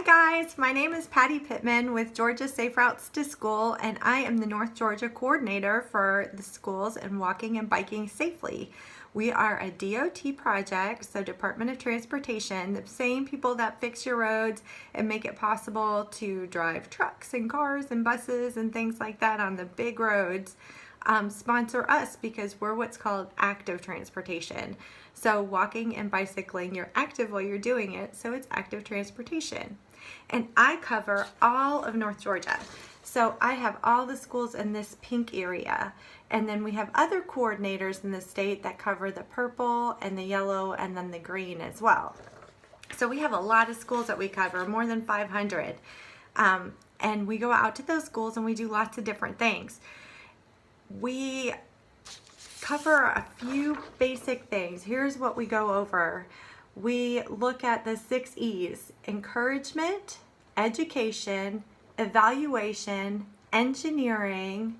guys, my name is Patty Pittman with Georgia Safe Routes to School, and I am the North Georgia coordinator for the schools and walking and biking safely. We are a DOT project, so Department of Transportation, the same people that fix your roads and make it possible to drive trucks and cars and buses and things like that on the big roads. Sponsor us because we're what's called active transportation. So walking and bicycling, you're active while you're doing it, so it's active transportation. And I cover all of North Georgia. So I have all the schools in this pink area. And then we have other coordinators in the state that cover the purple and the yellow and then the green as well. So we have a lot of schools that we cover, more than 500. And we go out to those schools and we do lots of different things. We cover a few basic things. Here's what we go over. We look at the 6 E's: encouragement, education, evaluation, engineering,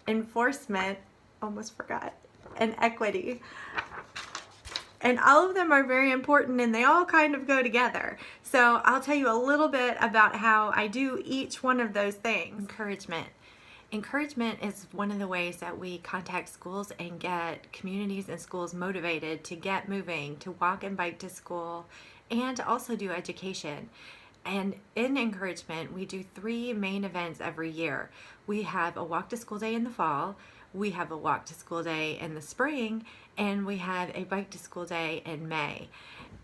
enforcement, almost forgot, and equity. And all of them are very important and they all kind of go together. So I'll tell you a little bit about how I do each one of those things. Encouragement. Encouragement is one of the ways that we contact schools and get communities and schools motivated to get moving, to walk and bike to school, and to also do education. And in encouragement, we do 3 main events every year. We have a walk to school day in the fall, we have a walk to school day in the spring, and we have a bike to school day in May.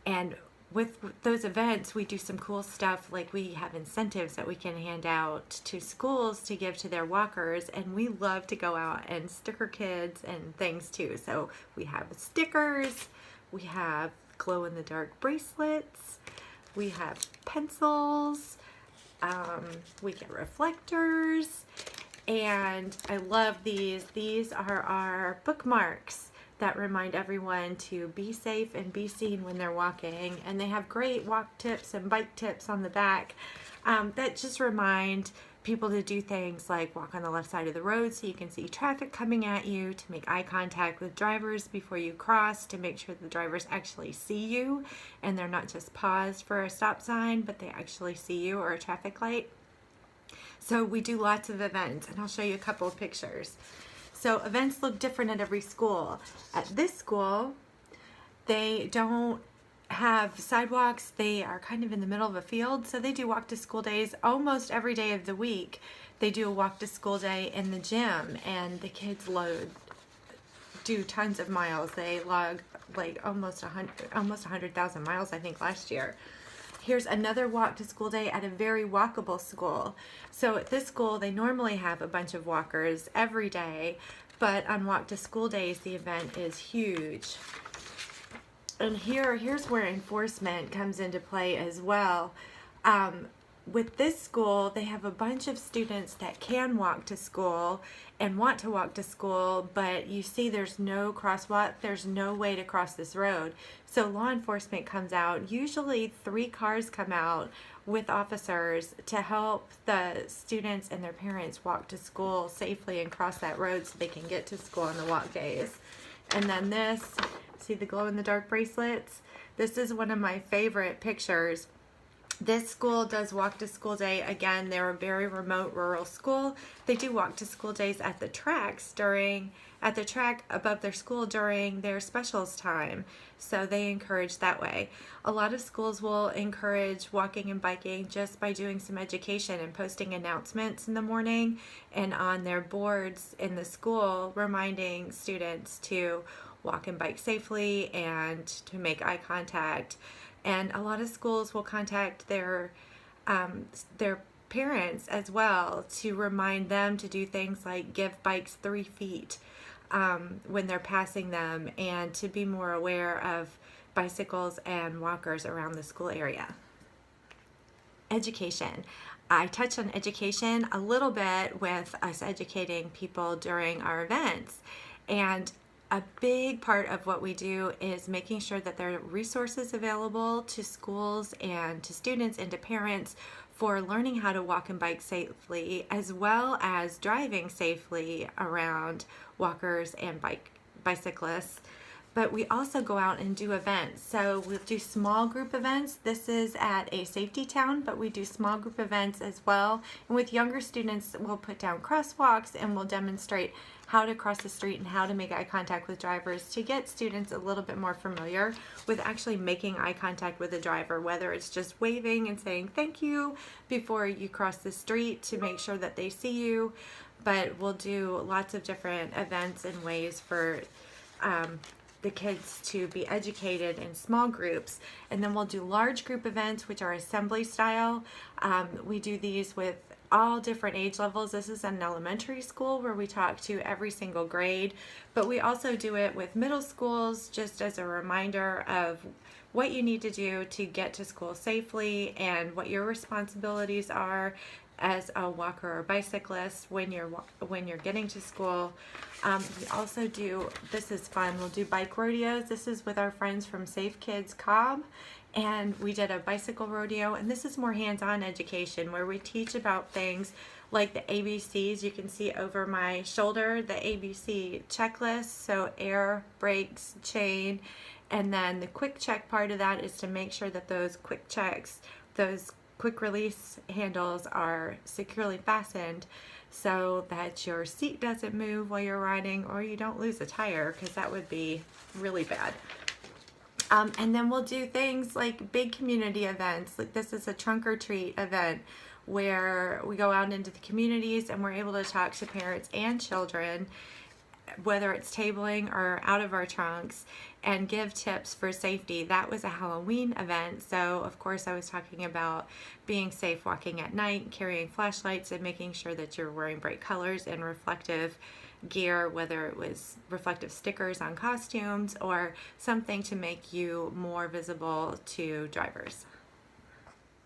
And with those events, we do some cool stuff, like we have incentives that we can hand out to schools to give to their walkers, and we love to go out and sticker kids and things too. So we have stickers, we have glow-in-the-dark bracelets, we have pencils, we get reflectors, and I love these. These are our bookmarks that remind everyone to be safe and be seen when they're walking. And they have great walk tips and bike tips on the back that just remind people to do things like walk on the left side of the road so you can see traffic coming at you, to make eye contact with drivers before you cross, to make sure the drivers actually see you and they're not just paused for a stop sign, but they actually see you, or a traffic light. So we do lots of events, and I'll show you a couple of pictures. So events look different at every school. At this school, they don't have sidewalks. They are kind of in the middle of a field, so they do walk to school days almost every day of the week. They do a walk to school day in the gym, and the kids do tons of miles. They log like almost 100,000 miles, I think, last year. Here's another walk to school day at a very walkable school. So at this school, they normally have a bunch of walkers every day, but on walk to school days, the event is huge. And here's where enforcement comes into play as well. With this school, they have a bunch of students that can walk to school and want to walk to school, but you see there's no crosswalk, there's no way to cross this road. So law enforcement comes out. Usually 3 cars come out with officers to help the students and their parents walk to school safely and cross that road so they can get to school on the walk days. And then this, see the glow-in-the-dark bracelets? This is one of my favorite pictures. This school does walk to school day. Again, they're a very remote rural school. They do walk to school days at the tracks at the track above their school during their specials time. So they encourage that way. A lot of schools will encourage walking and biking just by doing some education and posting announcements in the morning and on their boards in the school, reminding students to walk and bike safely and to make eye contact. And a lot of schools will contact their parents as well to remind them to do things like give bikes 3 feet when they're passing them, and to be more aware of bicycles and walkers around the school area. Education. I touched on education a little bit with us educating people during our events, and a big part of what we do is making sure that there are resources available to schools and to students and to parents for learning how to walk and bike safely, as well as driving safely around walkers and bicyclists. But we also go out and do events. So we'll do small group events. This is at a safety town, but we do small group events as well. And with younger students, we'll put down crosswalks and we'll demonstrate how to cross the street and how to make eye contact with drivers to get students a little bit more familiar with actually making eye contact with a driver, whether it's just waving and saying thank you before you cross the street to make sure that they see you. But we'll do lots of different events and ways for the kids to be educated in small groups. And then we'll do large group events, which are assembly style. We do these with all different age levels. This is an elementary school where we talk to every single grade, but we also do it with middle schools just as a reminder of what you need to do to get to school safely and what your responsibilities are as a walker or bicyclist when you're getting to school. We also do, this is fun, we'll do bike rodeos. This is with our friends from Safe Kids Cobb, and we did a bicycle rodeo, and this is more hands-on education where we teach about things like the ABCs. You can see over my shoulder the ABC checklist, so air, brakes, chain, and then the quick check part of that is to make sure that those quick checks, those quick release handles are securely fastened so that your seat doesn't move while you're riding or you don't lose a tire, because that would be really bad. And then we'll do things like big community events. Like this is a trunk or treat event where we go out into the communities and we're able to talk to parents and children, whether it's tabling or out of our trunks, and give tips for safety. That was a Halloween event, so of course I was talking about being safe walking at night, carrying flashlights, and making sure that you're wearing bright colors and reflective gear, whether it was reflective stickers on costumes or something to make you more visible to drivers.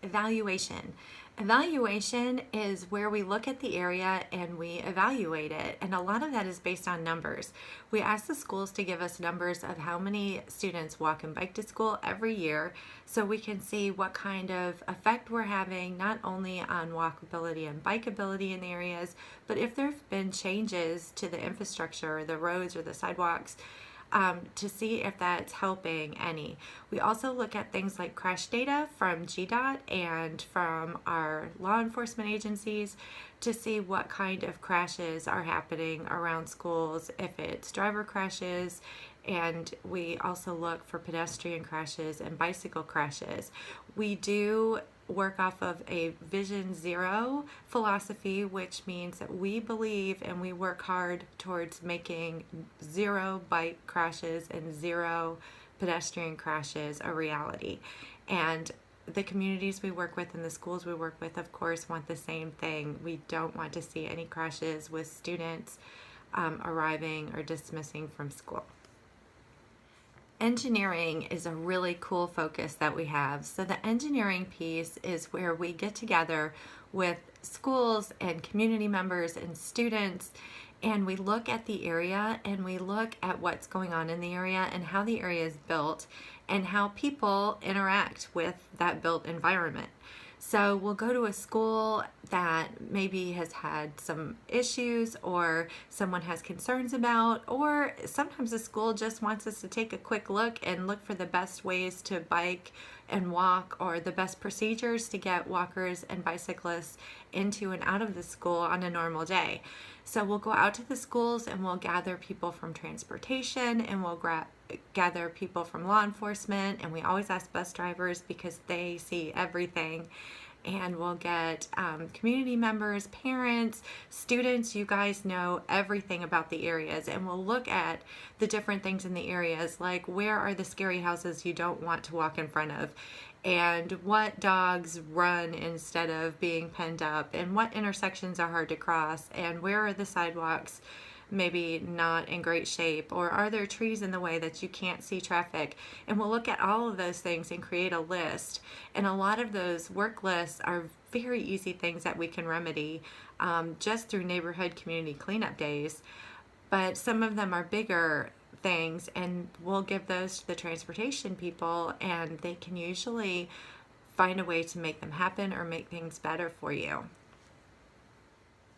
Evaluation. Evaluation is where we look at the area and we evaluate it, and a lot of that is based on numbers. We ask the schools to give us numbers of how many students walk and bike to school every year so we can see what kind of effect we're having not only on walkability and bikeability in the areas, but if there have been changes to the infrastructure, the roads or the sidewalks, to see if that's helping any. We also look at things like crash data from GDOT and from our law enforcement agencies to see what kind of crashes are happening around schools, if it's driver crashes, and we also look for pedestrian crashes and bicycle crashes. We do work off of a Vision Zero philosophy, which means that we believe and we work hard towards making zero bike crashes and zero pedestrian crashes a reality. And the communities we work with and the schools we work with, of course, want the same thing. We don't want to see any crashes with students arriving or dismissing from school. Engineering is a really cool focus that we have. So the engineering piece is where we get together with schools and community members and students, and we look at the area and we look at what's going on in the area and how the area is built and how people interact with that built environment. So we'll go to a school that maybe has had some issues or someone has concerns about, or sometimes the school just wants us to take a quick look and look for the best ways to bike and walk, or the best procedures to get walkers and bicyclists into and out of the school on a normal day. So we'll go out to the schools and we'll gather people from transportation, and we'll gather people from law enforcement, and we always ask bus drivers because they see everything. And we'll get community members, parents, students. You guys know everything about the areas, and we'll look at the different things in the areas, like where are the scary houses you don't want to walk in front of, and what dogs run instead of being penned up, and what intersections are hard to cross, and where are the sidewalks maybe not in great shape, or are there trees in the way that you can't see traffic. And we'll look at all of those things and create a list, and a lot of those work lists are very easy things that we can remedy just through neighborhood community cleanup days, but some of them are bigger things, and we'll give those to the transportation people, and they can usually find a way to make them happen or make things better for you.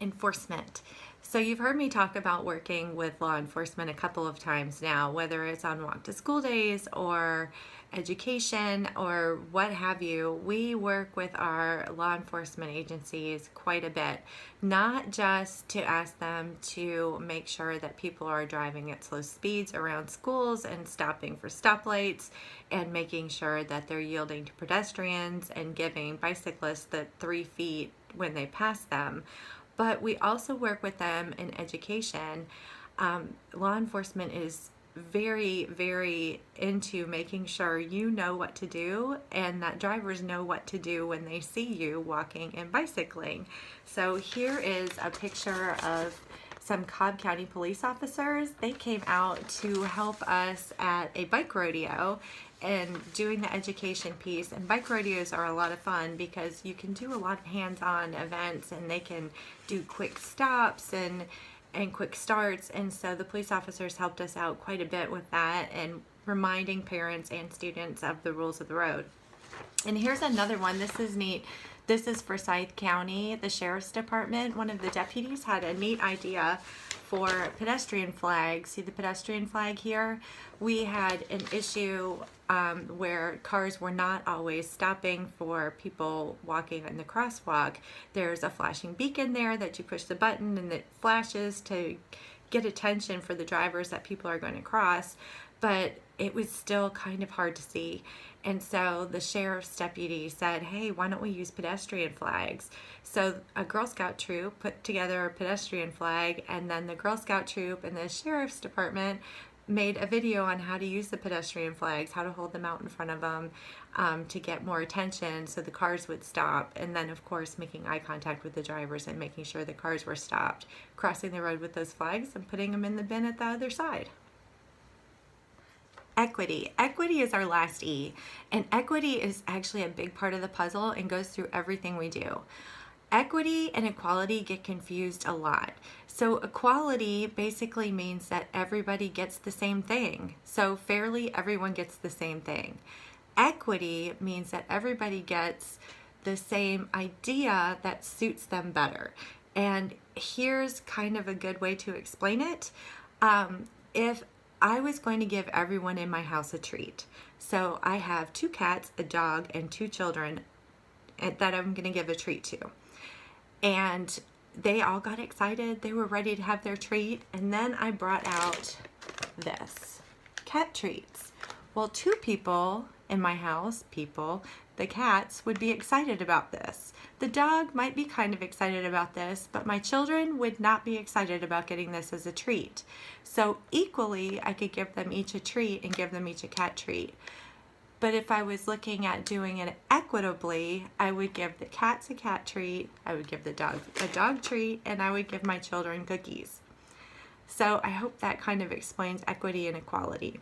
Enforcement. So you've heard me talk about working with law enforcement a couple of times now, whether it's on walk to school days or education or what have you. We work with our law enforcement agencies quite a bit, not just to ask them to make sure that people are driving at slow speeds around schools and stopping for stoplights and making sure that they're yielding to pedestrians and giving bicyclists the 3 feet when they pass them. But we also work with them in education. Law enforcement is very, very into making sure you know what to do and that drivers know what to do when they see you walking and bicycling. So here is a picture of some Cobb County police officers. They came out to help us at a bike rodeo and doing the education piece. And bike rodeos are a lot of fun because you can do a lot of hands-on events and they can do quick stops and quick starts. And so the police officers helped us out quite a bit with that and reminding parents and students of the rules of the road. And here's another one. This is neat. This is Forsyth County, the Sheriff's Department. One of the deputies had a neat idea for pedestrian flags. See the pedestrian flag here? We had an issue where cars were not always stopping for people walking in the crosswalk. There's a flashing beacon there that you push the button and it flashes to get attention for the drivers that people are going to cross, but it was still kind of hard to see. And so the sheriff's deputy said, hey, why don't we use pedestrian flags? So a Girl Scout troop put together a pedestrian flag, and then the Girl Scout troop and the sheriff's department made a video on how to use the pedestrian flags, how to hold them out in front of them to get more attention so the cars would stop. And then, of course, making eye contact with the drivers and making sure the cars were stopped, crossing the road with those flags and putting them in the bin at the other side. Equity. Equity is our last E, and equity is actually a big part of the puzzle and goes through everything we do. Equity and equality get confused a lot. So equality basically means that everybody gets the same thing. So fairly, everyone gets the same thing. Equity means that everybody gets the same idea that suits them better. And here's kind of a good way to explain it. If I was going to give everyone in my house a treat. So I have 2 cats, a dog, and 2 children that I'm going to give a treat to. And they all got excited. They were ready to have their treat. And then I brought out this, cat treats. Well, 2 people in my house, the cats, would be excited about this. The dog might be kind of excited about this, but my children would not be excited about getting this as a treat. So equally, I could give them each a treat and give them each a cat treat. But if I was looking at doing it equitably, I would give the cats a cat treat, I would give the dog a dog treat, and I would give my children cookies. So I hope that kind of explains equity and equality.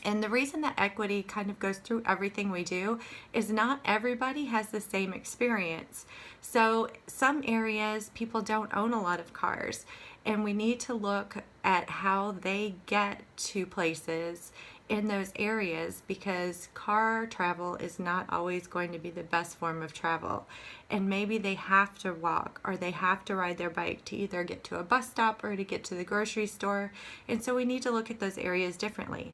And the reason that equity kind of goes through everything we do is not everybody has the same experience. So some areas people don't own a lot of cars, and we need to look at how they get to places in those areas because car travel is not always going to be the best form of travel. And maybe they have to walk or they have to ride their bike to either get to a bus stop or to get to the grocery store. And so we need to look at those areas differently.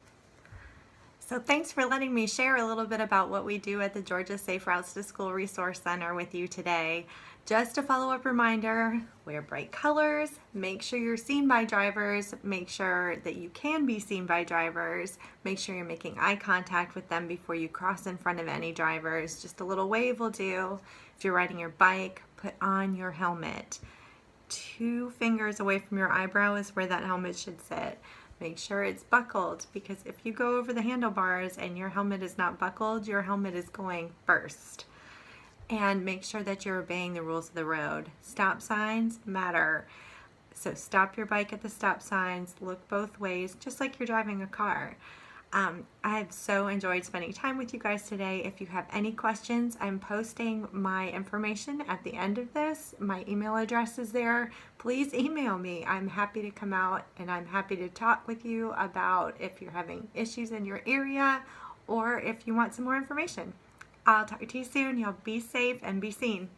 So thanks for letting me share a little bit about what we do at the Georgia Safe Routes to School Resource Center with you today. Just a follow-up reminder, wear bright colors, make sure you're seen by drivers, make sure that you can be seen by drivers, make sure you're making eye contact with them before you cross in front of any drivers. Just a little wave will do. If you're riding your bike, put on your helmet. 2 fingers away from your eyebrow is where that helmet should sit. Make sure it's buckled because if you go over the handlebars and your helmet is not buckled, your helmet is going first. And make sure that you're obeying the rules of the road. Stop signs matter. So stop your bike at the stop signs, look both ways, just like you're driving a car. I've so enjoyed spending time with you guys today. If you have any questions, I'm posting my information at the end of this. My email address is there. Please email me. I'm happy to come out and I'm happy to talk with you about if you're having issues in your area or if you want some more information. I'll talk to you soon. Y'all be safe and be seen.